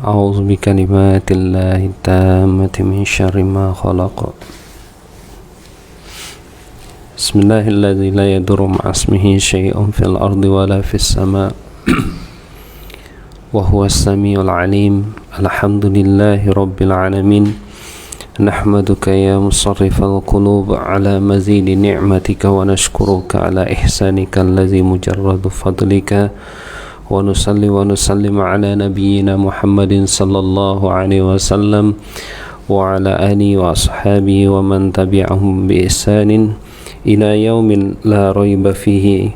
أعوذ بكلمات الله التامة من شر ما خلق. بسم الله الذي لا يضر مع اسمه شيء في الأرض ولا في السماء وهو السميع العليم. الحمد لله رب العالمين. نحمدك يا مصرف القلوب على مزيد نعمتك ونشكرك على إحسانك الذي مجرد فضلك ونصلي ونسلم على نبينا محمد صلى الله عليه وسلم وعلى آله وأصحابه ومن تبعهم بإحسان إلى يوم لا ريب فيه.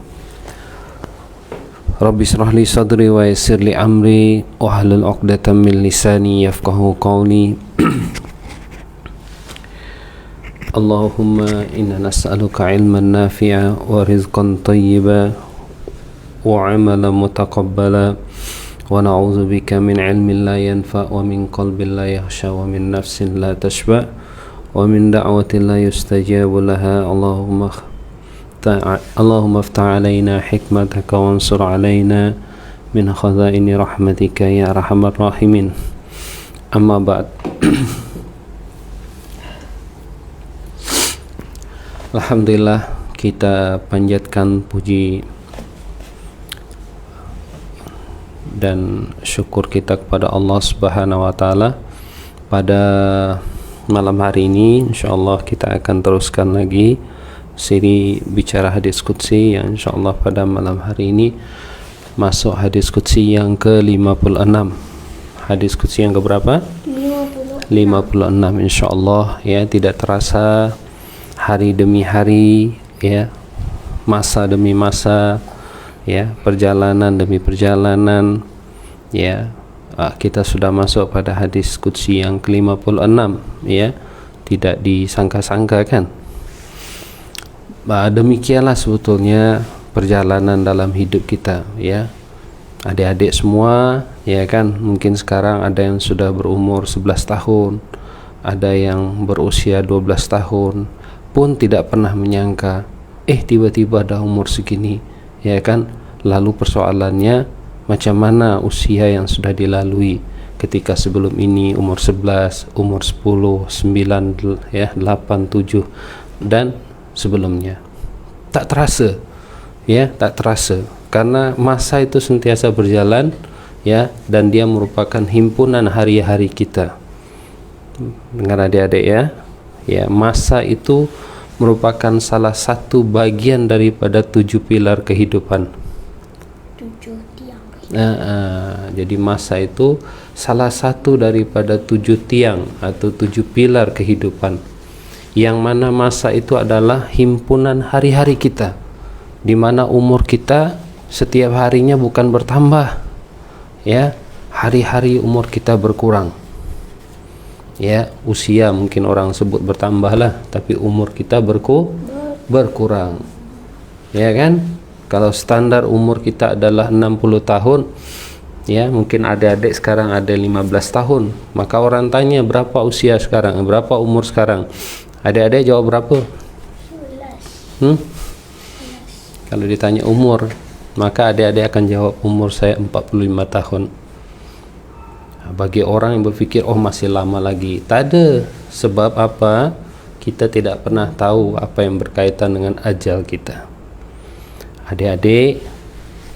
Rabbi israh li sadri wa yassir li amri wahlul 'uqdatam min lisani yafqahu qawli. Allahumma inna nas'aluka 'ilman nafi'a wa rizqan thayyiban wa 'amalan mutaqabbala wa na'udzu bika min 'ilmin la yanfa' wa min qalbin la yakhsha wa min nafsin la tashba' wa min da'watin la yustajabu laha. Allahumma aftah alaina hikmataka wansur alaina min khazaini rahmatika ya arhamar rahimin. Amma ba'd. Alhamdulillah, kita panjatkan puji dan syukur kita kepada Allah Subhanahu wa taala. Pada malam hari ini insyaallah kita akan teruskan lagi seri bicara hadis qudsi yang insyaallah pada malam hari ini masuk hadis qudsi yang ke-56. Hadis qudsi yang keberapa? 56 insyaallah ya. Tidak terasa hari demi hari ya, masa demi masa ya, perjalanan demi perjalanan ya, kita sudah masuk pada hadis qudsi yang ke-56 ya. Tidak disangka-sangka kan. Demikianlah sebetulnya perjalanan dalam hidup kita ya. Adik-adik semua ya kan, mungkin sekarang ada yang sudah berumur 11 tahun, ada yang berusia 12 tahun, pun tidak pernah menyangka tiba-tiba ada umur segini ya kan. Lalu persoalannya macam mana usia yang sudah dilalui ketika sebelum ini umur 11, umur 10, 9 ya, 8, 7 dan sebelumnya. Tak terasa ya, tak terasa karena masa itu sentiasa berjalan ya, dan dia merupakan himpunan hari-hari kita. Dengar adik-adik ya. Ya, masa itu merupakan salah satu bagian daripada 7 pilar kehidupan. 7 tiang. Jadi masa itu salah satu daripada 7 tiang atau 7 pilar kehidupan. Yang mana masa itu adalah himpunan hari-hari kita, di mana umur kita setiap harinya bukan bertambah ya, hari-hari umur kita berkurang ya. Usia mungkin orang sebut bertambah lah, tapi umur kita berkurang ya kan. Kalau standar umur kita adalah 60 tahun ya, mungkin adik-adik sekarang ada 15 tahun, maka orang tanya berapa usia sekarang, berapa umur sekarang, adik-adik jawab berapa? 11. Kalau ditanya umur, maka adik-adik akan jawab umur saya 45 tahun. Bagi orang yang berfikir masih lama lagi, tak ada. Sebab apa? Kita tidak pernah tahu apa yang berkaitan dengan ajal kita. Adik-adik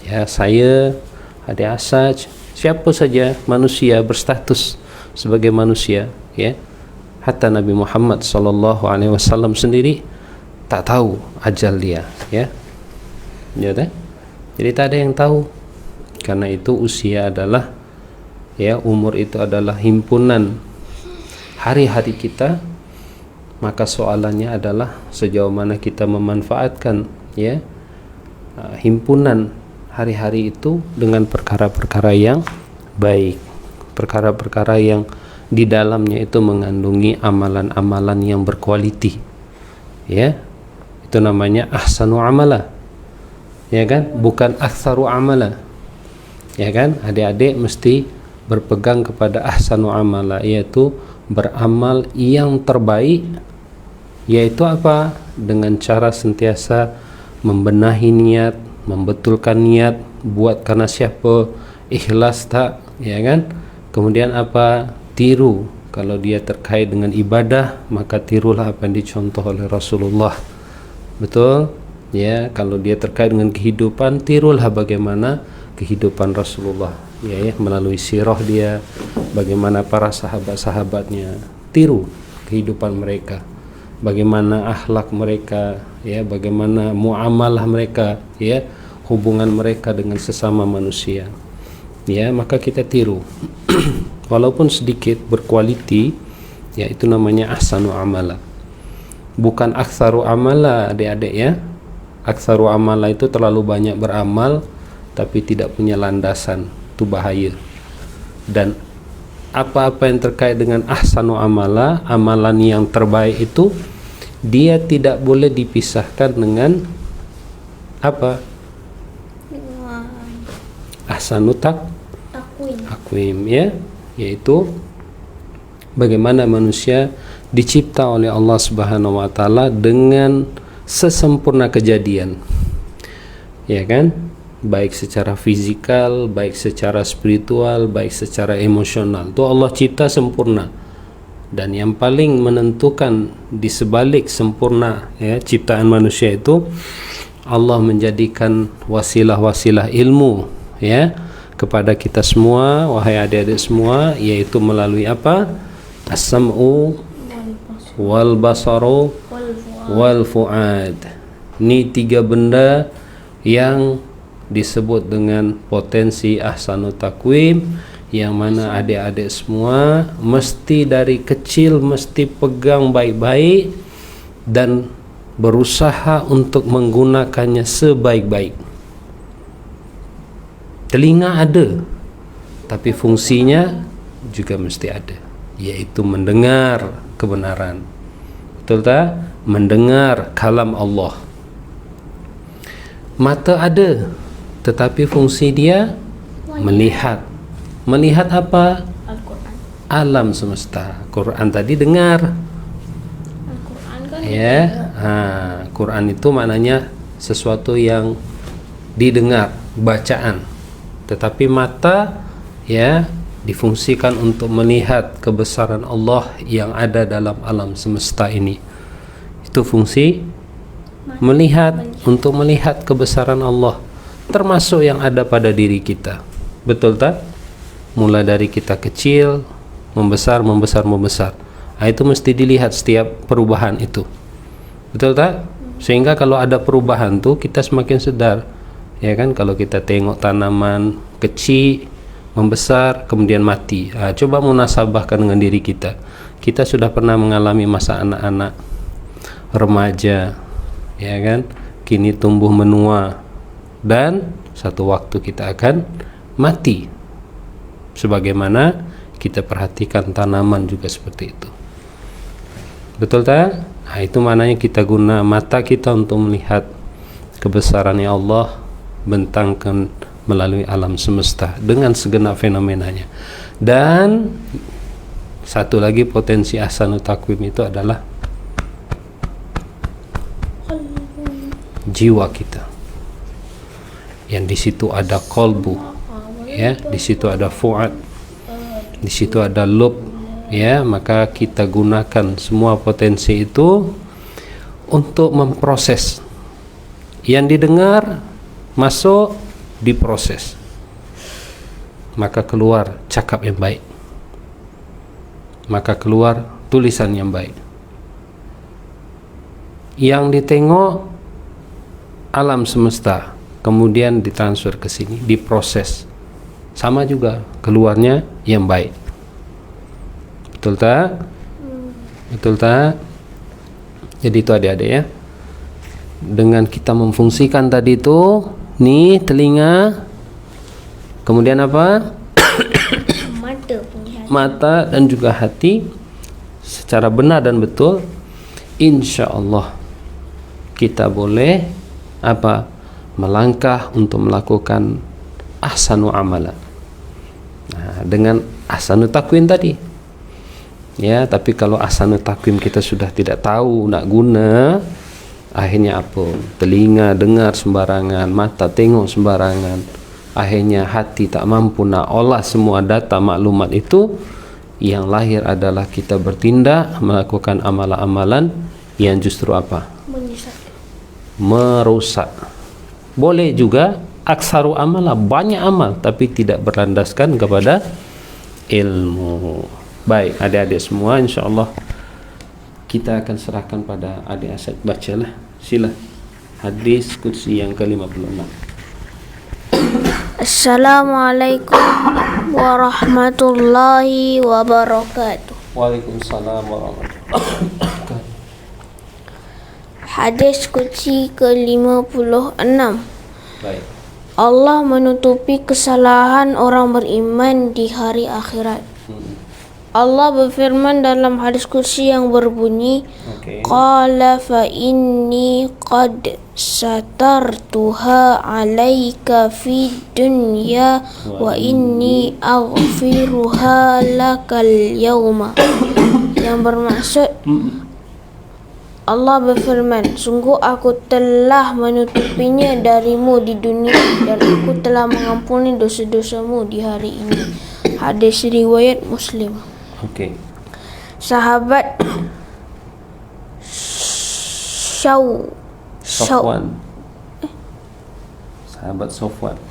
ya, saya, adik Asaj, siapa saja manusia berstatus sebagai manusia ya. Hatta Nabi Muhammad sallallahu alaihi wasallam sendiri tak tahu ajal dia ya. Ya kan? Jadi tak ada yang tahu. Karena itu usia adalah ya, umur itu adalah himpunan hari-hari kita. Maka soalannya adalah sejauh mana kita memanfaatkan ya, himpunan hari-hari itu dengan perkara-perkara yang baik, perkara-perkara yang di dalamnya itu mengandungi amalan-amalan yang berkualiti ya. Itu namanya ahsanu amala ya kan, bukan aktsaru amala ya kan. Adik-adik mesti berpegang kepada ahsanu amala, yaitu beramal yang terbaik. Yaitu apa? Dengan cara sentiasa membenahi niat, membetulkan niat, buat karena siapa, ikhlas tak ya kan. Kemudian apa? Tiru. Kalau dia terkait dengan ibadah, maka tirulah apa yang dicontoh oleh Rasulullah. Betul? Ya, kalau dia terkait dengan kehidupan, tirulah bagaimana kehidupan Rasulullah. Ya, melalui sirah dia, bagaimana para sahabat-sahabatnya. Tiru kehidupan mereka. Bagaimana akhlak mereka, ya, bagaimana muamalah mereka, ya, hubungan mereka dengan sesama manusia. Ya, maka kita tiru. Walaupun sedikit berkualiti, ya itu namanya ahsanu amala. Bukan aktsaru amala, adik-adik ya. Aktsaru amala itu terlalu banyak beramal tapi tidak punya landasan, itu bahaya. Dan apa-apa yang terkait dengan ahsanu amala, amalan yang terbaik itu, dia tidak boleh dipisahkan dengan apa? Dengan Ahsanu takwim. takwim, ya, yaitu bagaimana manusia dicipta oleh Allah Subhanahu wa taala dengan sesempurna kejadian. Ya kan? Baik secara fisikal, baik secara spiritual, baik secara emosional. Itu Allah cipta sempurna. Dan yang paling menentukan di sebalik sempurna, ya, ciptaan manusia itu, Allah menjadikan wasilah-wasilah ilmu, ya, kepada kita semua, wahai adik-adik semua, yaitu melalui apa? As-sam'u wal basaru wal fu'ad. Ini 3 benda yang disebut dengan potensi ahsanu takwim, yang mana adik-adik semua mesti dari kecil mesti pegang baik-baik dan berusaha untuk menggunakannya sebaik-baik. Telinga ada, tapi fungsinya juga mesti ada, yaitu mendengar kebenaran. Betul tak? Mendengar kalam Allah. Mata ada, tetapi fungsi dia melihat. Melihat apa? Al-Quran. Alam semesta. Quran tadi dengar. Al-Quran kan Ya, Quran itu maknanya sesuatu yang didengar, bacaan. Tetapi mata, ya, difungsikan untuk melihat kebesaran Allah yang ada dalam alam semesta ini. Itu fungsi melihat, untuk melihat kebesaran Allah, termasuk yang ada pada diri kita. Betul tak? Mulai dari kita kecil, membesar. Itu mesti dilihat setiap perubahan itu. Betul tak? Sehingga kalau ada perubahan tuh kita semakin sedar. Ya kan, kalau kita tengok tanaman kecil, membesar, kemudian mati. Coba munasabahkan dengan diri kita. Kita sudah pernah mengalami masa anak-anak, remaja, ya kan? Kini tumbuh menua, dan satu waktu kita akan mati. Sebagaimana kita perhatikan tanaman juga seperti itu. Betul tak? Itu maknanya kita guna mata kita untuk melihat kebesarannya Allah bentangkan melalui alam semesta dengan segenap fenomenanya. Dan satu lagi potensi ahsanu takwim itu adalah jiwa kita, yang di situ ada kolbu, ya, di situ ada fuad, di situ ada lub, ya. Maka kita gunakan semua potensi itu untuk memproses yang didengar, masuk, diproses, maka keluar cakap yang baik, maka keluar tulisan yang baik. Yang ditengok alam semesta, kemudian ditransfer ke sini, diproses, sama juga keluarnya yang baik. Betul tak? Betul tak? Jadi itu adik-adik ya, dengan kita memfungsikan tadi itu, nih telinga, kemudian apa? Mata dan juga hati secara benar dan betul, insya Allah kita boleh apa? Melangkah untuk melakukan ahsanu amala. Dengan ahsanu takwim tadi, ya. Tapi kalau ahsanu takwim kita sudah tidak tahu nak guna, akhirnya apa? Telinga dengar sembarangan, mata tengok sembarangan, akhirnya hati tak mampu nak olah semua data maklumat itu, yang lahir adalah kita bertindak melakukan amalan-amalan yang justru apa? Menyesatkan. Merusak. Boleh juga aksaru amalah, banyak amal tapi tidak berlandaskan kepada ilmu. Baik adik-adik semua, insyaAllah kita akan serahkan pada adik Asad. Bacalah, sila hadis qudsi yang ke-56. Assalamualaikum warahmatullahi wabarakatuh. Waalaikumsalam warahmatullahi wabarakatuh. Hadis qudsi ke-56. Baik. Allah menutupi kesalahan orang beriman di hari akhirat. Allah berfirman dalam hadis qudsi yang berbunyi, Qala fa inni qad satartuha alaika fid dunya wa inni aghfiruha lakal yawma. Yang bermaksud, Allah berfirman, sungguh aku telah menutupinya darimu di dunia dan aku telah mengampuni dosa-dosamu di hari ini. Hadis riwayat Muslim. Okey. Sahabat Safwan.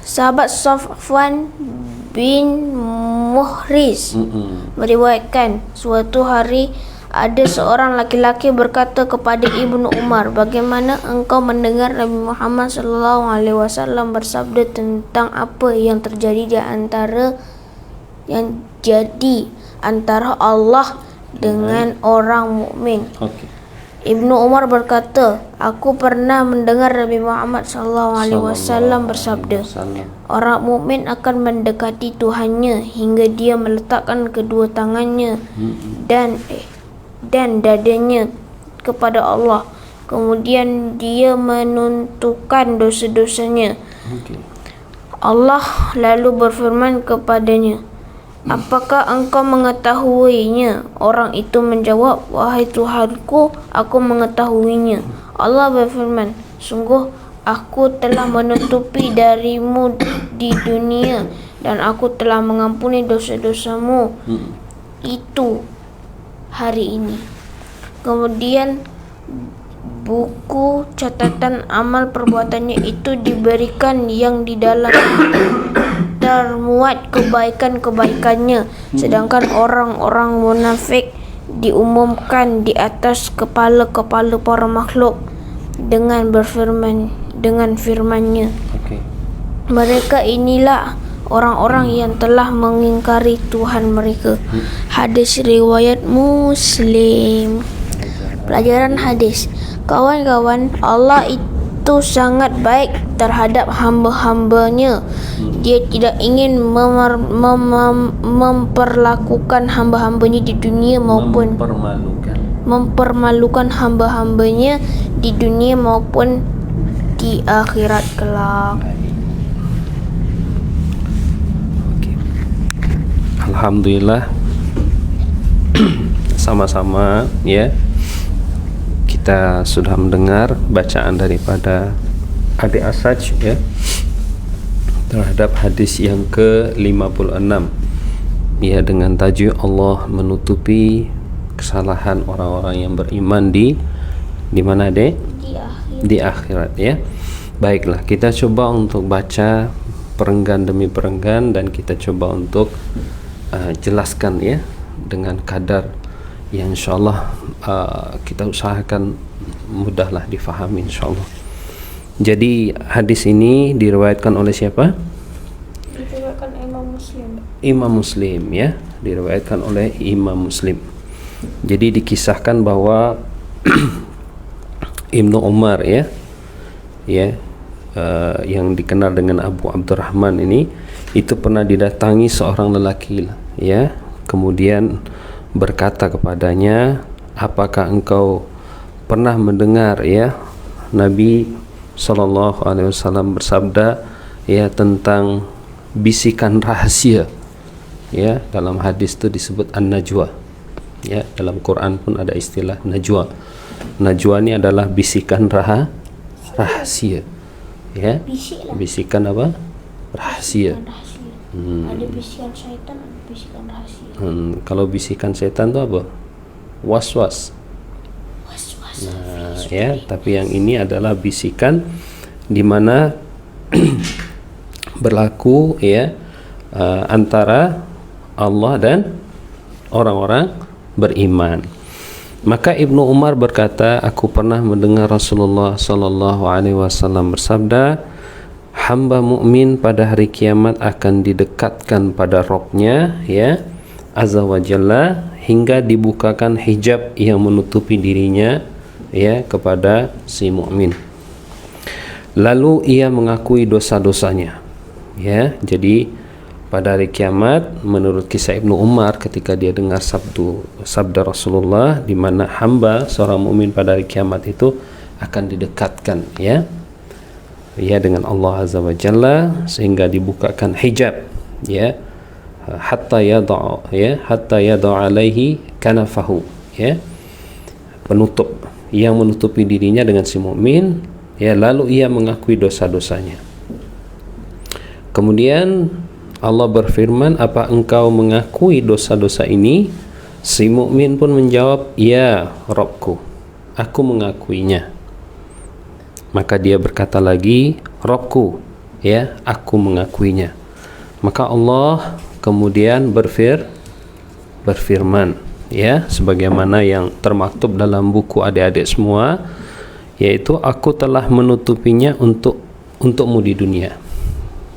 Sahabat Safwan bin Muhriz meriwayatkan, suatu hari ada seorang laki-laki berkata kepada Ibnu Umar, bagaimana engkau mendengar Nabi Muhammad SAW bersabda tentang apa yang terjadi antara Allah dengan orang mukmin? Ibnu Umar berkata, aku pernah mendengar Nabi Muhammad SAW bersabda, orang mukmin akan mendekati Tuhannya hingga dia meletakkan kedua tangannya dan dadanya kepada Allah, kemudian dia menuntukkan dosa-dosanya. Allah lalu berfirman kepadanya, apakah engkau mengetahuinya? Orang itu menjawab, wahai Tuhanku, aku mengetahuinya. Allah berfirman, sungguh aku telah menutupi darimu di dunia dan aku telah mengampuni dosa-dosamu itu hari ini. Kemudian buku catatan amal perbuatannya itu diberikan, yang di dalam termuat kebaikan-kebaikannya, sedangkan orang-orang munafik diumumkan di atas kepala-kepala para makhluk dengan firman-Nya. Mereka inilah orang-orang yang telah mengingkari Tuhan mereka. Hadis riwayat Muslim. Pelajaran hadis. Kawan-kawan, Allah itu sangat baik terhadap hamba-hambanya. Dia tidak ingin memperlakukan hamba-hambanya di dunia maupun mempermalukan hamba-hambanya di dunia maupun di akhirat kelak. Alhamdulillah, sama-sama ya, kita sudah mendengar bacaan daripada adik Asad ya terhadap hadis yang ke-56 ya, dengan tajuk Allah menutupi kesalahan orang-orang yang beriman di mana dek? Di akhirat ya. Baiklah, kita coba untuk baca perenggan demi perenggan dan kita coba untuk jelaskan ya dengan kadar yang insyaallah kita usahakan mudahlah difahami insyaallah. Jadi hadis ini diriwayatkan oleh siapa? Diriwayatkan Imam Muslim ya, diriwayatkan oleh Imam Muslim. Jadi dikisahkan bahwa Ibnu Umar ya yang dikenal dengan Abu Abdurrahman ini, itu pernah didatangi seorang lelaki ya, kemudian berkata kepadanya, apakah engkau pernah mendengar ya Nabi SAW bersabda ya tentang bisikan rahasia ya, dalam hadis itu disebut an-najwa ya, dalam Quran pun ada istilah najwa. Najwa ini adalah bisikan rahasia ya, bisikan apa? rahasia. Rahasia. Ada bisikan syaitan, ada bisikan rahasia. Kalau bisikan setan itu apa? Was-was. Was-was. Nah, ya, tapi yang ini adalah bisikan di mana berlaku ya antara Allah dan orang-orang beriman. Maka Ibnu Umar berkata, aku pernah mendengar Rasulullah sallallahu alaihi wasallam bersabda, hamba mukmin pada hari kiamat akan didekatkan pada Rabb-Nya ya azza wa jalla hingga dibukakan hijab yang menutupi dirinya ya kepada si mukmin. Lalu ia mengakui dosa-dosanya. Ya, jadi pada hari kiamat menurut kisah Ibnu Umar ketika dia dengar sabda Rasulullah di mana hamba seorang mukmin pada hari kiamat itu akan didekatkan ya dengan Allah azza wa jalla sehingga dibukakan hijab ya hatta yad'a alaihi kanafahu ya, penutup yang menutupi dirinya dengan si mukmin ya, lalu ia mengakui dosa-dosanya. Kemudian Allah berfirman, apa engkau mengakui dosa-dosa ini? Si mukmin pun menjawab, ya Rabbku, aku mengakuinya. Maka dia berkata lagi, Rabbku, ya aku mengakuinya. Maka Allah kemudian berfirman, ya sebagaimana yang termaktub dalam buku adik-adik semua, yaitu aku telah menutupinya untukmu di dunia.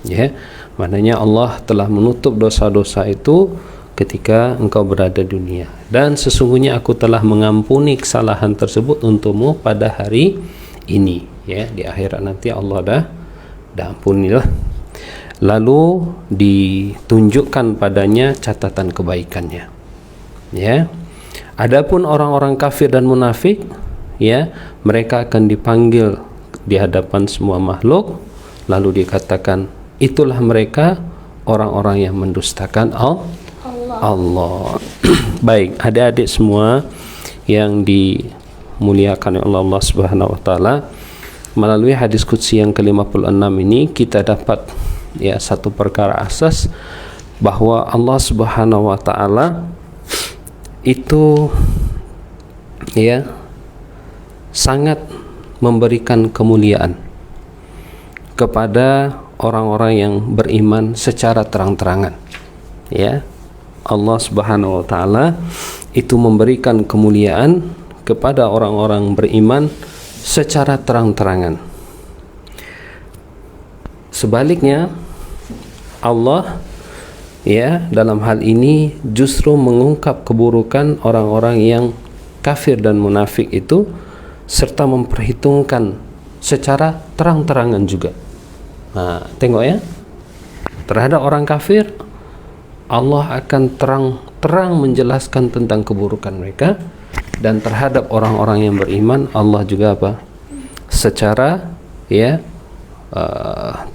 Ya, maknanya Allah telah menutup dosa-dosa itu ketika engkau berada di dunia, dan sesungguhnya aku telah mengampuni kesalahan tersebut untukmu pada hari ini ya, di akhirat nanti Allah dah ampunilah. Lalu ditunjukkan padanya catatan kebaikannya ya. Adapun orang-orang kafir dan munafik ya, mereka akan dipanggil di hadapan semua makhluk, lalu dikatakan, itulah mereka orang-orang yang mendustakan Allah. Baik, adik-adik semua yang dimuliakan oleh Allah Subhanahu wa taala, melalui hadis qudsi yang ke-56 ini kita dapat ya satu perkara asas bahwa Allah Subhanahu wa taala itu ya sangat memberikan kemuliaan kepada orang-orang yang beriman secara terang-terangan ya. Allah Subhanahu wa taala itu memberikan kemuliaan kepada orang-orang beriman secara terang-terangan. Sebaliknya Allah ya dalam hal ini justru mengungkap keburukan orang-orang yang kafir dan munafik itu serta memperhitungkan secara terang-terangan juga. Nah, tengok ya, terhadap orang kafir Allah akan terang-terang menjelaskan tentang keburukan mereka, dan terhadap orang-orang yang beriman Allah juga secara ya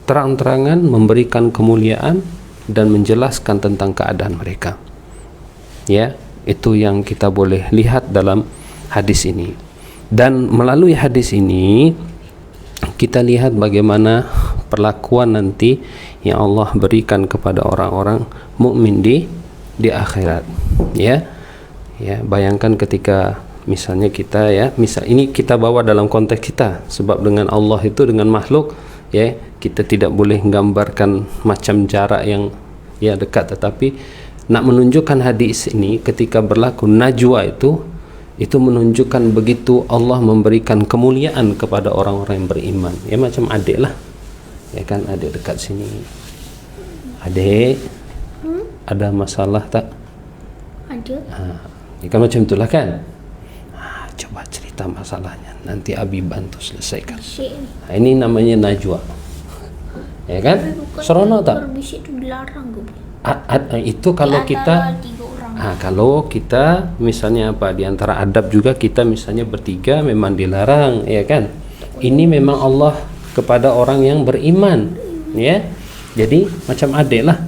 terang-terangan memberikan kemuliaan dan menjelaskan tentang keadaan mereka. Ya, itu yang kita boleh lihat dalam hadis ini. Dan melalui hadis ini kita lihat bagaimana perlakuan nanti yang Allah berikan kepada orang-orang mukmin di akhirat. Ya, bayangkan ketika misalnya kita misal ini kita bawa dalam konteks kita, sebab dengan Allah itu dengan makhluk ya kita tidak boleh menggambarkan macam jarak yang dekat, tetapi nak menunjukkan hadis ini ketika berlaku najwa itu menunjukkan begitu Allah memberikan kemuliaan kepada orang-orang yang beriman. Ya macam adik lah, ya kan, adik dekat sini, adik ada masalah tak? Ada. Ya kan macam itulah kan. Coba cerita masalahnya, nanti Abi bantu selesaikan. Ini namanya najwa, ya kan? Serono tak? Berbisik itu dilarang gue. Itu kalau kita kalau kita misalnya di antara adab juga kita misalnya bertiga memang dilarang, ya kan? Ini memang Allah kepada orang yang beriman, ya. Jadi macam adik lah.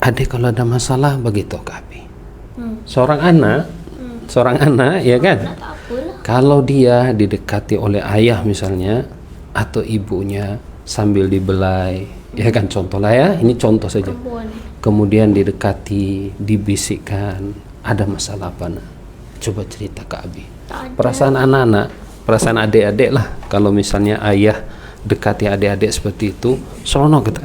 Adik kalau ada masalah begitu ke Abi. Seorang anak, ya kan? Kalau dia didekati oleh ayah misalnya atau ibunya, sambil dibelai, ya kan, contoh lah ya, ini contoh saja. Perempuan. Kemudian didekati, dibisikkan, ada masalah apa nak? Coba cerita ke Abi. Tak ada. Perasaan anak-anak, perasaan adik-adik lah, kalau misalnya ayah dekati adik-adik seperti itu, seronok kita.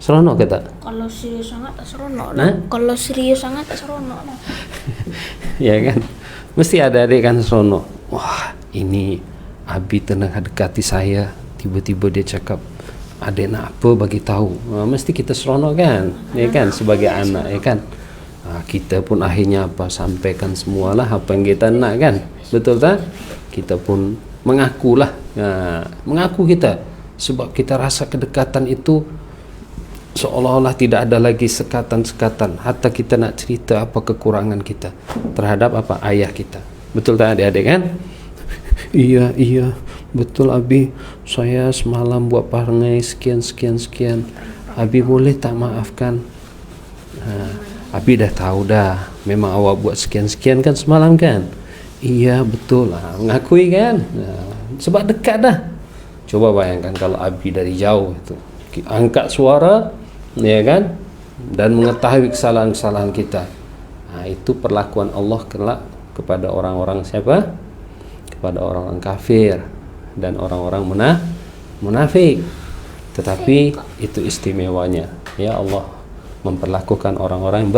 Seronok kita. Kalau serius sangat tak seronok Nah? lah. Kalau serius sangat tak seronok lah. Ya kan, mesti ada adik kan seronok. Wah, ini Abi tengah dekati saya, tiba-tiba dia cakap adik nak apa bagi tahu. Mesti kita seronok kan, ya kan, sebagai anak, ya kan. Kita pun akhirnya apa, sampaikan semualah apa yang kita nak kan, betul tak? Kita pun mengakulah, mengaku kita, sebab kita rasa kedekatan itu seolah-olah tidak ada lagi sekatan-sekatan. Hatta kita nak cerita apa kekurangan kita terhadap apa ayah kita, betul tak adik-adik kan? Iya betul Abi, saya semalam buat perangai sekian. Abi boleh tak maafkan? Abi dah tahu dah, memang awak buat sekian kan semalam kan? Iya betul lah, mengakui kan? Sebab dekat dah. Coba bayangkan kalau Abi dari jauh itu angkat suara, ya kan, dan mengetahui kesalahan-kesalahan kita. Itu perlakuan Allah kelak kepada orang-orang siapa? Kepada orang-orang kafir dan orang-orang munafik. Tetapi itu istimewanya, ya Allah memperlakukan orang-orang yang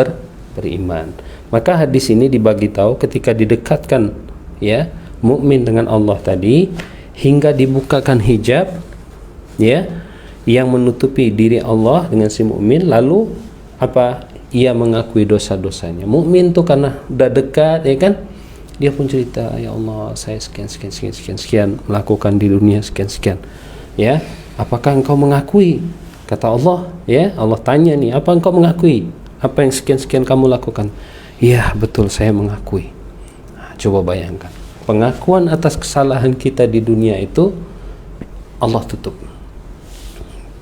beriman. Maka hadis ini dibagi tahu ketika didekatkan ya mukmin dengan Allah tadi, hingga dibukakan hijab ya yang menutupi diri Allah dengan si mukmin, lalu apa, ia mengakui dosa-dosanya. Mukmin tuh karena udah dekat, ya kan, dia pun cerita, ya Allah saya sekian melakukan di dunia sekian, ya, apakah engkau mengakui? Kata Allah, ya, Allah tanya nih, apa engkau mengakui apa yang sekian kamu lakukan? Iya betul, saya mengakui. Coba bayangkan, pengakuan atas kesalahan kita di dunia itu Allah tutup.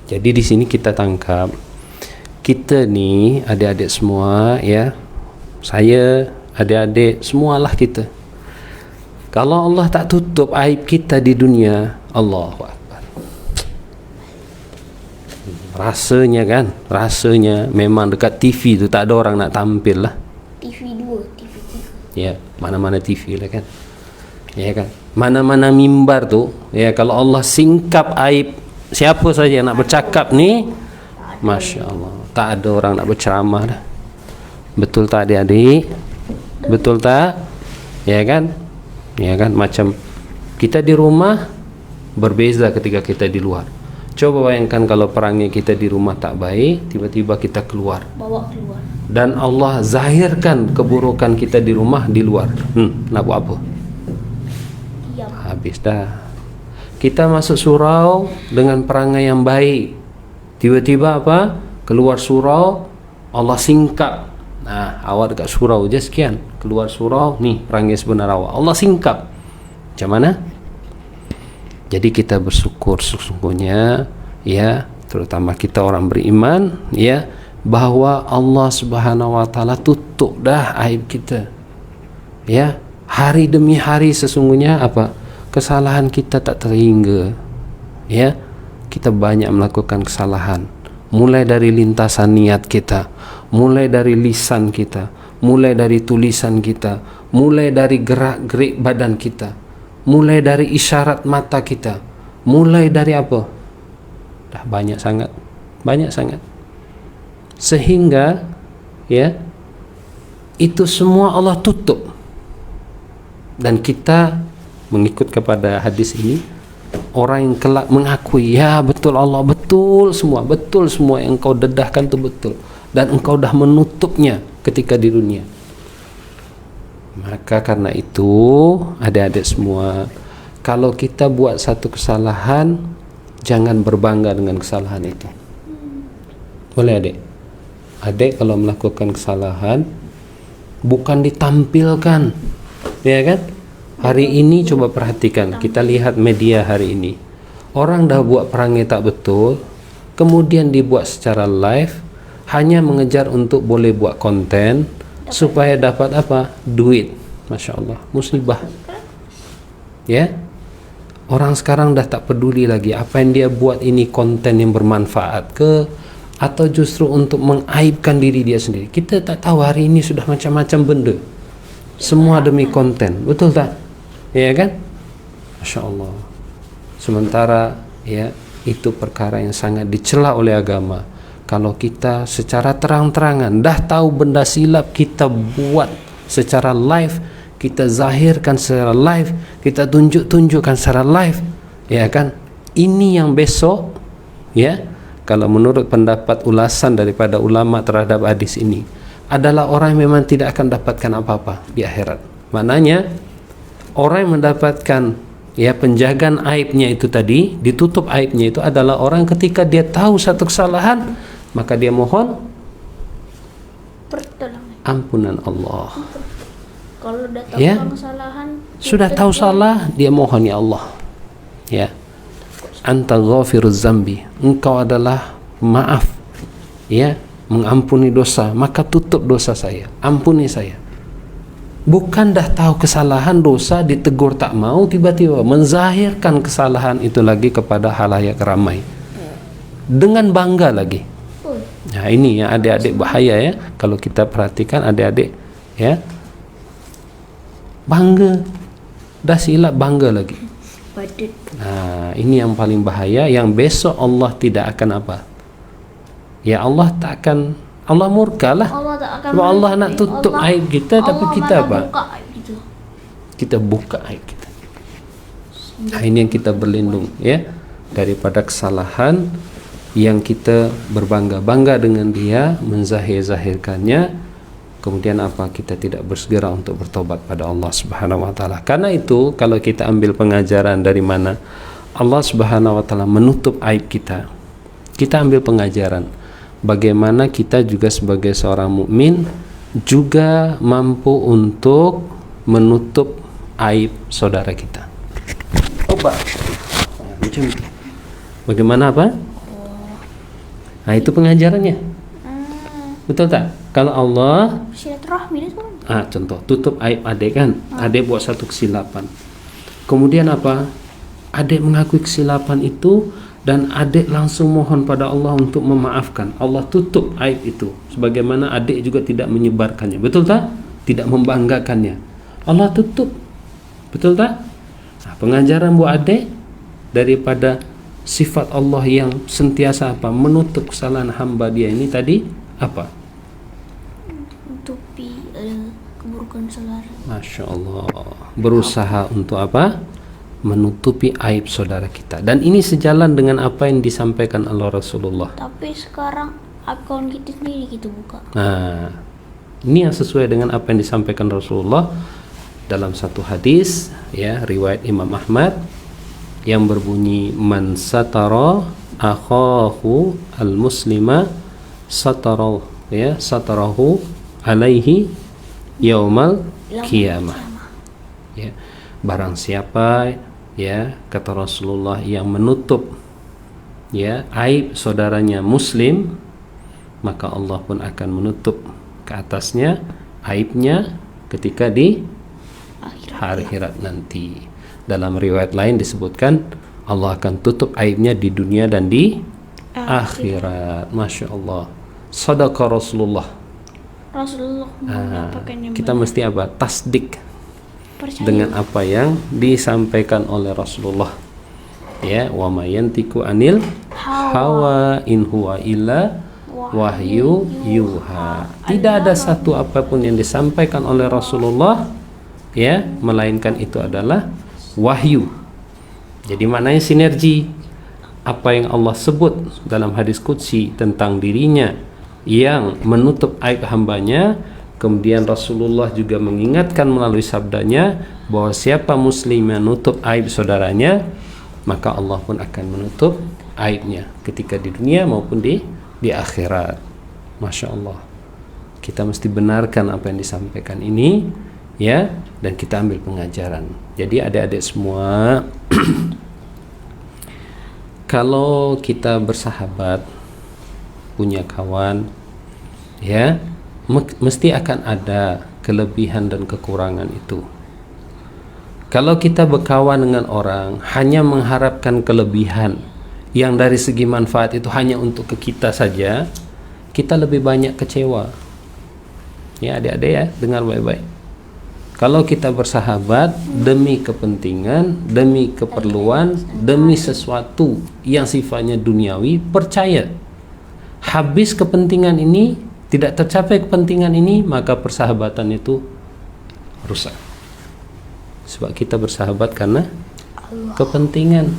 Jadi di sini kita tangkap, kita nih adik-adik semua, ya, saya, adik-adik, semualah kita. Kalau Allah tak tutup aib kita di dunia, Allahu Akbar. Rasanya memang dekat TV tu tak ada orang nak tampil lah. TV 2, TV 3. Ya, mana-mana TV lah kan. Ya kan, mana-mana mimbar tu, ya, kalau Allah singkap aib siapa saja nak bercakap ni, Masya Allah, tak ada orang nak berceramah dah. Betul tak adik-adik? Betul tak? Ya kan? Ya kan, macam kita di rumah berbeza ketika kita di luar. Coba bayangkan kalau perangai kita di rumah tak baik, tiba-tiba kita keluar, Bawa keluar. dan Allah zahirkan keburukan kita di rumah di luar. Nak buat apa? Diam. Habis dah. Kita masuk surau dengan perangai yang baik, tiba-tiba apa? Keluar surau, Allah singkap. Nah, awak dekat surau je sekian, keluar surau, nih perangai sebenar awak, Allah singkap. Macam mana? Jadi kita bersyukur sesungguhnya, ya, terutama kita orang beriman, ya, bahwa Allah Subhanahu wa taala tutup dah aib kita. Ya, hari demi hari sesungguhnya apa? Kesalahan kita tak terhingga. Ya, kita banyak melakukan kesalahan. Mulai dari lintasan niat kita, mulai dari lisan kita, mulai dari tulisan kita, mulai dari gerak-gerik badan kita, mulai dari isyarat mata kita, mulai dari apa? Dah banyak sangat. Sehingga ya, itu semua Allah tutup. Dan kita mengikut kepada hadis ini, orang yang kelak mengakui, ya betul Allah, betul semua yang engkau dedahkan itu betul, dan engkau dah menutupnya ketika di dunia. Maka karena itu adik-adik semua, kalau kita buat satu kesalahan, jangan berbangga dengan kesalahan itu. Boleh adik? Adik kalau melakukan kesalahan bukan ditampilkan, ya kan? Hari ini coba perhatikan, kita lihat media hari ini, orang dah buat perangai tak betul, kemudian dibuat secara live, hanya mengejar untuk boleh buat konten supaya dapat apa? Duit. Masya Allah, musibah. Ya, Orang sekarang dah tak peduli lagi apa yang dia buat ini konten yang bermanfaat ke, atau justru untuk mengaibkan diri dia sendiri. Kita tak tahu hari ini sudah macam-macam benda. Semua demi konten, betul tak? Ya kan? Masya Allah. Sementara ya, itu perkara yang sangat dicela oleh agama. Kalau kita secara terang-terangan dah tahu benda silap, kita buat secara live, kita zahirkan secara live, kita tunjukkan secara live, ya kan? Ini yang besok, ya, kalau menurut pendapat ulasan daripada ulama terhadap hadis ini, adalah orang yang memang tidak akan dapatkan apa-apa di akhirat. Maknanya orang yang mendapatkan ya penjagaan aibnya itu tadi, ditutup aibnya itu adalah orang ketika dia tahu satu kesalahan, maka dia mohon Pertolongan. ampunan Allah. Kalau udah tahu Ya. kesalahan, Sudah tahu salah, dia mohon, ya Allah, ya, anta ghafiruz zambi, engkau adalah maaf, ya, mengampuni dosa, maka tutup dosa saya, ampuni saya. Bukan dah tahu kesalahan, dosa, ditegur tak mau, tiba-tiba menzahirkan kesalahan itu lagi kepada halayak ramai dengan bangga lagi. Nah, ini yang adik-adik bahaya ya, kalau kita perhatikan adik-adik ya, bangga, dah silap bangga lagi. badut. Nah, ini yang paling bahaya, yang besok Allah tidak akan apa? Ya Allah tak akan, Allah murka lah. Allah tak akan Sebab Allah nak tutup aib kita, tapi kita apa? buka aib gitu. Kita buka aib kita. Nah, ini yang kita berlindung ya, daripada kesalahan yang kita berbangga-bangga dengan dia, menzahir-zahirkannya, kemudian apa, kita tidak bersegera untuk bertobat pada Allah Subhanahu wa taala. Karena itu kalau kita ambil pengajaran dari mana Allah Subhanahu wa taala menutup aib kita, kita ambil pengajaran bagaimana kita juga sebagai seorang mukmin juga mampu untuk menutup aib saudara kita. Coba macam bagaimana apa? Nah, itu pengajarannya. Betul tak? Kalau Allah Silaturahmi itu. contoh tutup aib adik kan, adik buat satu kesilapan, kemudian apa, adik mengakui kesilapan itu dan adik langsung mohon pada Allah untuk memaafkan, Allah tutup aib itu, sebagaimana adik juga tidak menyebarkannya, betul tak? Tidak membanggakannya, Allah tutup, betul tak? Nah, pengajaran buat adik daripada sifat Allah yang sentiasa apa, menutup kesalahan hamba dia ini tadi apa? Tutupi keburukan saudara. Masya Allah, berusaha untuk apa? Menutupi aib saudara kita. Dan ini sejalan dengan apa yang disampaikan oleh Rasulullah. Tapi sekarang akun kita sendiri kita buka. Nah, ini yang sesuai dengan apa yang disampaikan Rasulullah dalam satu hadis ya, riwayat Imam Ahmad, yang berbunyi, man satara akhahu al-muslima satarahu, ya, satarahu alaihi yaumal qiyamah. Ya, barang siapa ya, kata Rasulullah, yang menutup ya aib saudaranya muslim, maka Allah pun akan menutup ke atasnya aibnya ketika di hari akhirat nanti. Dalam riwayat lain disebutkan Allah akan tutup aibnya di dunia dan di akhirat. Masya Allah, sadaqa Rasulullah. Rasulullah mengatakan yang Kita mesti apa? Tasdik percaya. dengan apa yang disampaikan oleh Rasulullah. Ya, wa ma yantiqu anil hawa in huwa illa wahyu yuha. Tidak ada satu apapun yang disampaikan oleh Rasulullah ya, melainkan itu adalah wahyu. Jadi maknanya sinergi apa yang Allah sebut dalam hadis qudsi tentang dirinya yang menutup aib hambanya, kemudian Rasulullah juga mengingatkan melalui sabdanya bahwa siapa muslim yang menutup aib saudaranya, maka Allah pun akan menutup aibnya ketika di dunia maupun di akhirat. Masya Allah, kita mesti benarkan apa yang disampaikan ini ya, dan kita ambil pengajaran. Jadi adik-adik semua kalau kita bersahabat, punya kawan ya, mesti akan ada kelebihan dan kekurangan itu. Kalau kita berkawan dengan orang hanya mengharapkan kelebihan yang dari segi manfaat itu hanya untuk ke kita saja, kita lebih banyak kecewa. Ya adik-adik ya, dengar baik-baik. Kalau kita bersahabat demi kepentingan, demi keperluan, demi sesuatu yang sifatnya duniawi, percaya habis kepentingan ini, tidak tercapai kepentingan ini, maka persahabatan itu rusak. Sebab kita bersahabat karena kepentingan,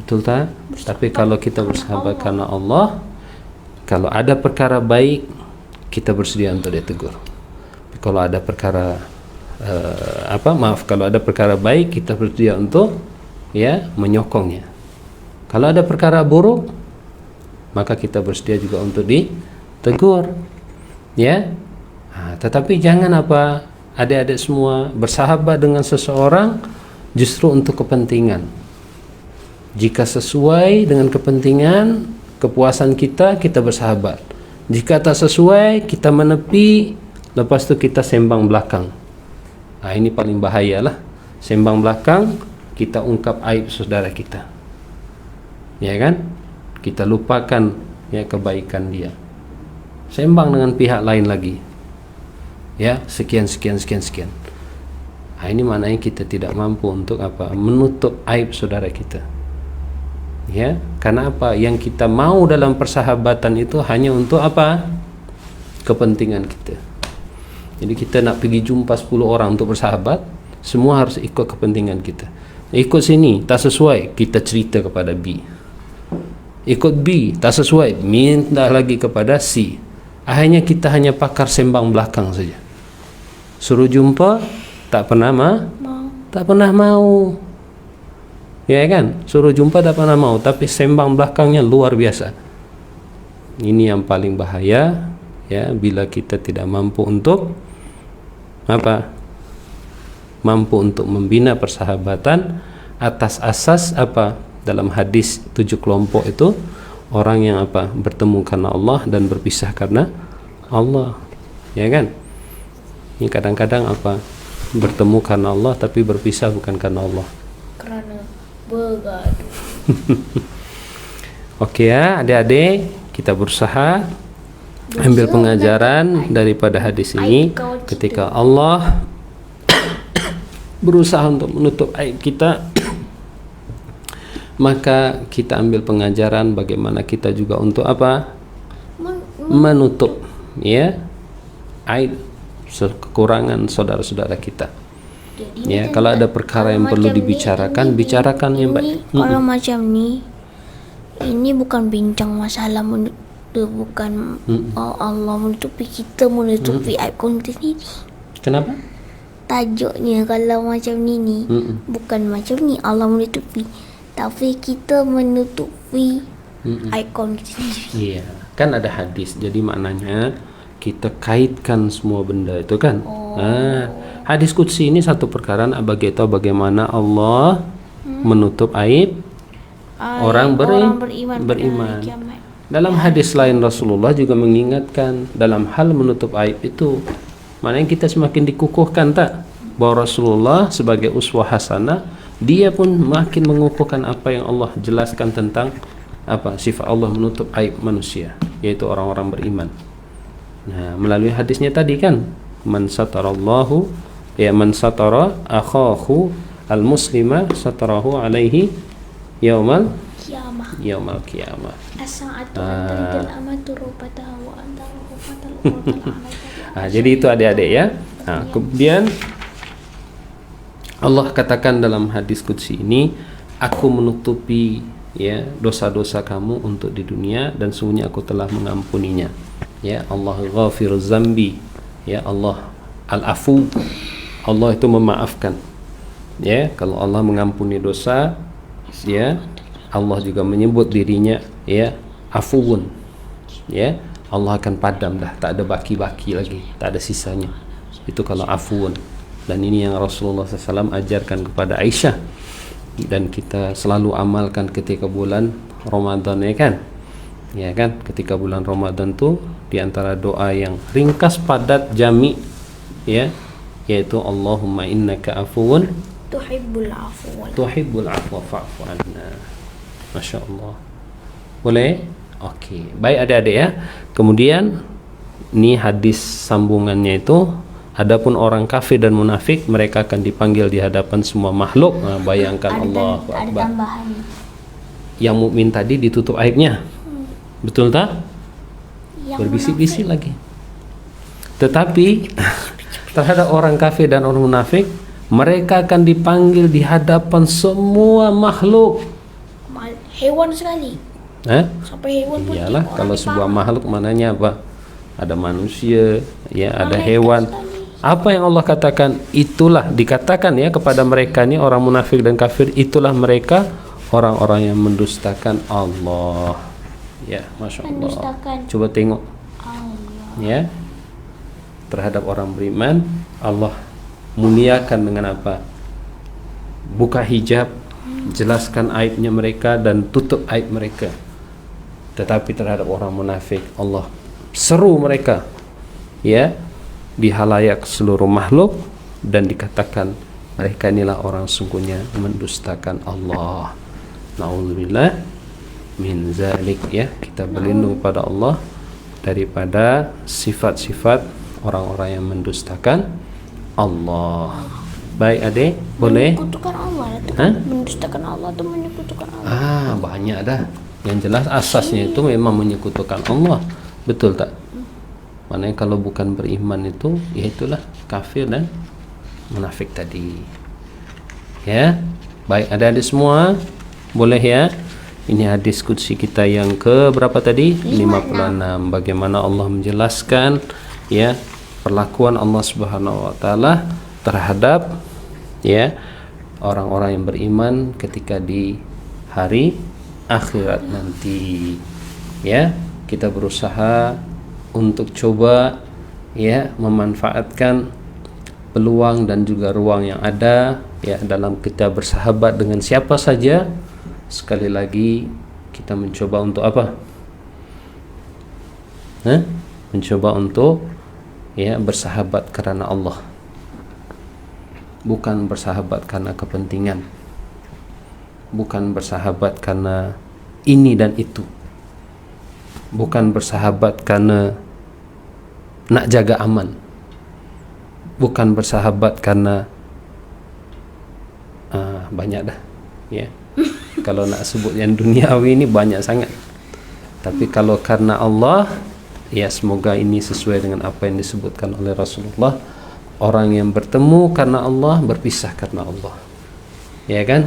betul tak? Tapi kalau kita bersahabat karena Allah, kalau ada perkara baik, kita bersedia untuk ditegur. Kalau ada perkara kalau ada perkara baik, kita bersedia untuk menyokongnya. Kalau ada perkara buruk, maka kita bersedia juga untuk ditegur. Ya. Tetapi jangan adik-adik semua bersahabat dengan seseorang justru untuk kepentingan. Jika sesuai dengan kepentingan, kepuasan kita bersahabat. Jika tak sesuai, kita menepi, lepas itu kita sembang belakang. Ini paling bahaya lah. Sembang belakang, kita ungkap aib saudara kita. Ya kan? Kita lupakan kebaikan dia. Sembang dengan pihak lain lagi. Ya, sekian. Ini maknanya kita tidak mampu untuk menutup aib saudara kita. Ya, karena yang kita mau dalam persahabatan itu hanya untuk kepentingan kita. Jadi kita nak pergi jumpa 10 orang untuk bersahabat, semua harus ikut kepentingan kita. Ikut sini tak sesuai, kita cerita kepada B. Ikut B tak sesuai, minta lagi kepada C. Akhirnya kita hanya pakar sembang belakang saja. Suruh jumpa tak pernah mau. Ya kan? Suruh jumpa tak pernah mau, tapi sembang belakangnya luar biasa. Ini yang paling bahaya ya, bila kita tidak mampu untuk mampu untuk membina persahabatan atas asas dalam hadis 7 kelompok itu, orang yang bertemu karena Allah dan berpisah karena Allah. Ya kan? Ini kadang-kadang bertemu karena Allah tapi berpisah bukan karena Allah. Karena bergaduh. Oke ya, adik-adik, kita berusaha ambil pengajaran daripada hadis ini. Ketika Allah berusaha untuk menutup aib kita, maka kita ambil pengajaran bagaimana kita juga untuk menutup aib kekurangan saudara-saudara kita. Ya, kalau ada perkara yang perlu dibicarakan, bicarakan yang baik. Kalau macam ini bukan bincang masalah bukan Allah menutupi, kita menutupi aib konten ini. Kenapa? Tajuknya kalau macam ni bukan macam ni Allah menutupi, tapi kita menutupi aib konten ini. Iya, kan ada hadis. Jadi maknanya kita kaitkan semua benda itu kan. Hadis qudsi ini satu perkara bagi tahu bagaimana Allah menutup aib orang beriman. Dalam hadis lain Rasulullah juga mengingatkan dalam hal menutup aib itu. Maknanya kita semakin dikukuhkan tak bahwa Rasulullah sebagai uswah hasanah, dia pun makin mengukuhkan apa yang Allah jelaskan tentang sifat Allah menutup aib manusia, yaitu orang-orang beriman. Nah, melalui hadisnya tadi kan, man satara akhahu al-muslima satarahu alaihi yaumal qiyamah. Jadi itu adik-adik ya. Kemudian Allah katakan dalam hadis qudsi ini, aku menutupi dosa-dosa kamu untuk di dunia dan sungguhnya aku telah mengampuninya. Ya, Allah ghafiruz zambi. Ya, Allah al-afu. Allah itu memaafkan. Ya, kalau Allah mengampuni dosa, Allah juga menyebut dirinya afuun. Ya, Allah akan padam dah, tak ada baki-baki lagi, tak ada sisanya. Itu kalau afuun. Dan ini yang Rasulullah SAW ajarkan kepada Aisyah, dan kita selalu amalkan ketika bulan Ramadan ya kan, ketika bulan Ramadan tuh di antara doa yang ringkas padat jami yaitu Allahumma innaka afuwun Tuhibbul afwa. tuhibbul afwa fa'fu anna. Masya Allah. Boleh? Okey. Baik adik-adik ya. Kemudian ini hadis sambungannya itu, adapun orang kafir dan munafik mereka akan dipanggil di hadapan semua makhluk. Nah, bayangkan Allahu Ada Akbar. tambahan. Yang mukmin tadi ditutup aibnya. Betul tak? Yang Berbisik-bisik lagi. Tetapi terhadap orang kafir dan orang munafik, mereka akan dipanggil di hadapan semua makhluk. Hewan sekali. Sampai hewan pun. Iyalah, orang kalau sebuah makhluk mananya apa? Ada manusia, ya, ada Malaikat hewan. sekali. Apa yang Allah katakan, itulah dikatakan ya kepada mereka ni orang munafik dan kafir, itulah mereka orang-orang yang mendustakan Allah. Ya, Masya Allah. Mendustakan Coba tengok Allah. ya, terhadap orang beriman Allah muliakan dengan apa? Buka hijab, jelaskan aibnya mereka dan tutup aib mereka. Tetapi terhadap orang munafik Allah seru mereka ya di halayak seluruh makhluk dan dikatakan mereka inilah orang sungguhnya mendustakan Allah. Na'udzubillah min zalik ya. Kita berlindung pada Allah daripada sifat-sifat orang-orang yang mendustakan Allah. Baik adik, boleh? Menyekutukan Allah itu. Hah? Mendustakan Allah atau menyekutukan Allah. Banyak dah. Yang jelas asasnya itu memang menyekutukan Allah. Betul tak? Maknanya kalau bukan beriman itu, ya itulah kafir dan munafik tadi. Ya. Baik adik-adik semua, boleh ya? Ini hadis qudsi kita yang ke berapa tadi? 56. Bagaimana Allah menjelaskan ya perlakuan Allah Subhanahu wa taala terhadap ya orang-orang yang beriman ketika di hari akhirat nanti. Ya, kita berusaha untuk coba ya memanfaatkan peluang dan juga ruang yang ada ya dalam kita bersahabat dengan siapa saja. Sekali lagi kita mencoba untuk apa? Mencoba untuk ya bersahabat karena Allah, bukan bersahabat karena kepentingan, bukan bersahabat karena ini dan itu, bukan bersahabat karena nak jaga aman, bukan bersahabat karena banyak dah ya. Kalau nak sebut yang duniawi ini banyak sangat. Tapi kalau karena Allah, ya semoga ini sesuai dengan apa yang disebutkan oleh Rasulullah. Orang yang bertemu karena Allah, berpisah karena Allah. Ya kan?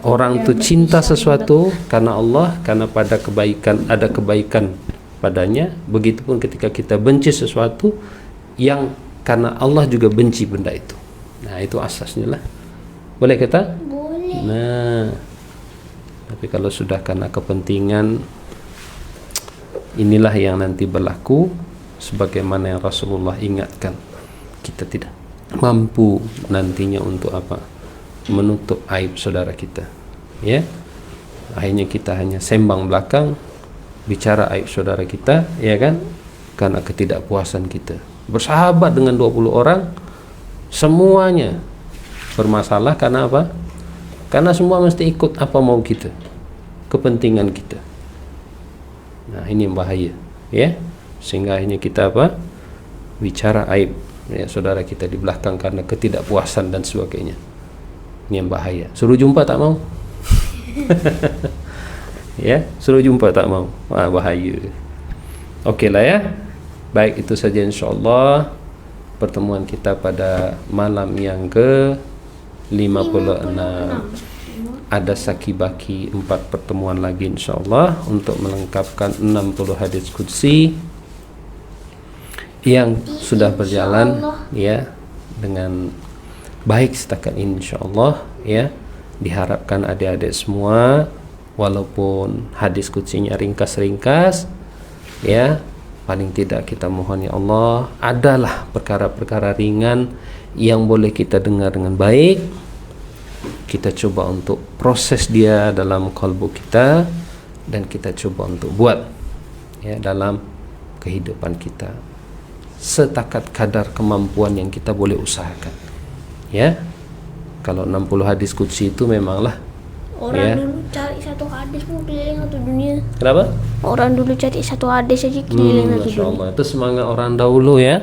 Orang tu cinta sesuatu karena Allah, karena pada kebaikan ada kebaikan padanya. Begitupun ketika kita benci sesuatu yang karena Allah juga benci benda itu. Nah, itu asasnya lah. Boleh kata? Boleh. Nah, tapi kalau sudah karena kepentingan, inilah yang nanti berlaku sebagaimana yang Rasulullah ingatkan. Kita tidak mampu nantinya untuk apa? Menutup aib saudara kita. Ya. Akhirnya kita hanya sembang belakang bicara aib saudara kita, ya kan? Karena ketidakpuasan kita. Bersahabat dengan 20 orang, semuanya bermasalah karena apa? Karena semua mesti ikut apa mau kita, kepentingan kita. Nah, ini yang bahaya, ya. Sehingga akhirnya kita apa? Bicara aib ya saudara kita di belakang karena ketidakpuasan dan sebagainya. Ini yang bahaya. Suruh jumpa tak mau. Ya, suruh jumpa tak mau. Bahaya. Okeylah ya. Baik, itu saja insyaallah pertemuan kita pada malam yang ke 56. Ada saki-baki 4 pertemuan lagi insyaallah untuk melengkapkan 60 hadis qudsi yang sudah berjalan ya dengan baik setakat ini insyaallah ya. Diharapkan adik-adik semua walaupun hadis qudsinya ringkas-ringkas ya, paling tidak kita mohon ya Allah adalah perkara-perkara ringan yang boleh kita dengar dengan baik, kita coba untuk proses dia dalam kalbu kita dan kita coba untuk buat ya dalam kehidupan kita setakat kadar kemampuan yang kita boleh usahakan. Ya. Kalau 60 hadis qudsi itu memanglah Orang ya. dulu cari satu hadis pun keliling satu dunia. Kenapa? Orang dulu cari satu hadis aja keliling satu Masya dunia. Allah, itu semangat orang dahulu ya,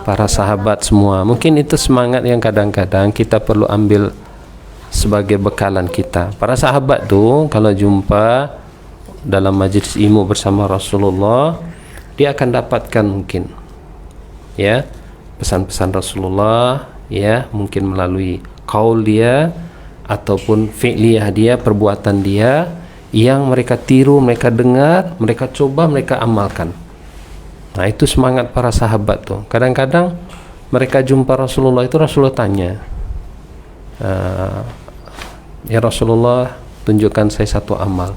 para sahabat semua. Mungkin itu semangat yang kadang-kadang kita perlu ambil sebagai bekalan kita. Para sahabat tuh kalau jumpa dalam majelis ilmu bersama Rasulullah, dia akan dapatkan mungkin ya pesan-pesan Rasulullah, ya mungkin melalui qaul dia ataupun fi'liyah dia, perbuatan dia yang mereka tiru, mereka dengar, mereka coba, mereka amalkan. Nah itu semangat para sahabat tuh. Kadang-kadang mereka jumpa Rasulullah itu, Rasulullah tanya, ya Rasulullah, tunjukkan saya satu amal.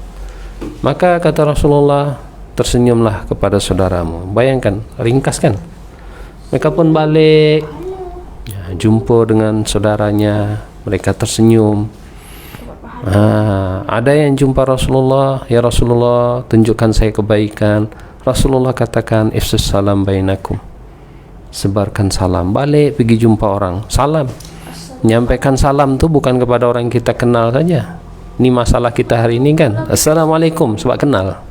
Maka kata Rasulullah, tersenyumlah kepada saudaramu. Bayangkan, ringkas kan? Mereka pun balik, ya, jumpa dengan saudaranya, mereka tersenyum. Ada yang jumpa Rasulullah, ya Rasulullah, tunjukkan saya kebaikan. Rasulullah katakan, ifsus salam bainakum, sebarkan salam. Balik pergi jumpa orang, salam. Nyampaikan salam tuh bukan kepada orang yang kita kenal saja. Ini masalah kita hari ini kan, assalamualaikum, sebab kenal.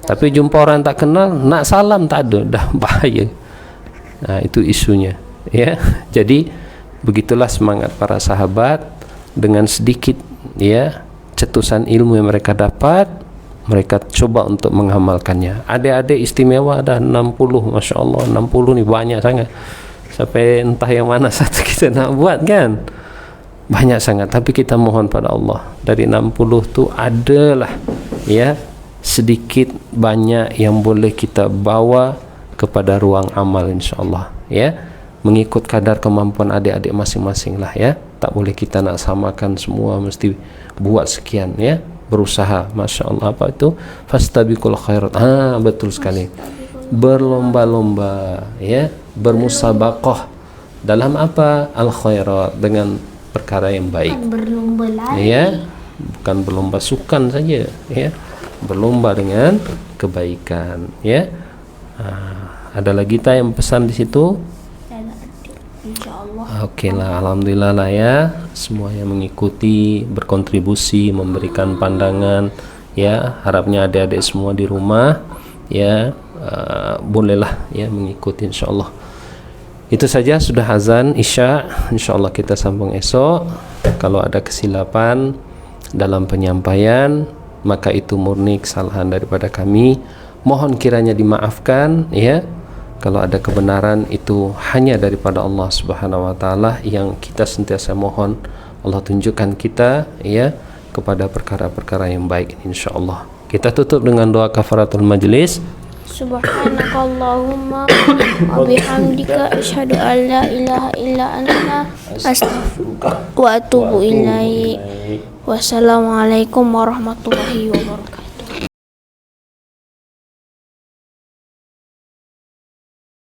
Tapi jumpa orang tak kenal, nak salam tak ada, dah bahaya. Nah itu isunya ya. Jadi begitulah semangat para sahabat. Dengan sedikit ya cetusan ilmu yang mereka dapat, mereka coba untuk mengamalkannya. Adik-adik istimewa ada 60, Masya Allah, 60 nih banyak sangat. Sampai entah yang mana satu kita nak buat kan, banyak sangat. Tapi kita mohon pada Allah, dari 60 tu adalah ya sedikit banyak yang boleh kita bawa kepada ruang amal, insyaAllah ya, mengikut kadar kemampuan adik-adik masing-masing lah ya. Tak boleh kita nak samakan semua mesti buat sekian ya, berusaha. Masya Allah, apa itu fastabiqul khairat, betul sekali, berlomba-lomba ya, bermusabaqah dalam apa, al khairat, dengan perkara yang baik. Berlomba lagi. Ya, bukan berlomba sukan saja ya, berlomba dengan kebaikan ya. Ada lagi kita yang pesan di situ? Insyaallah. Oke lah, alhamdulillah lah ya, semua yang mengikuti, berkontribusi, memberikan pandangan ya. Harapnya adik-adik semua di rumah ya bolehlah ya mengikuti, insyaallah. Itu saja, sudah azan Isya, insyaallah kita sambung esok. Kalau ada kesilapan dalam penyampaian, maka itu murni kesalahan daripada kami, mohon kiranya dimaafkan ya. Kalau ada kebenaran itu hanya daripada Allah Subhanahu wa taala, yang kita sentiasa mohon Allah tunjukkan kita ya kepada perkara-perkara yang baik, insyaallah. Kita tutup dengan doa kafaratul majlis. Subhanakallahumma wa bihamdika asyhadu an la ilaha illa anta astaghfiruka wa atubu ilaik. Wassalamualaikum warahmatullahi wabarakatuh.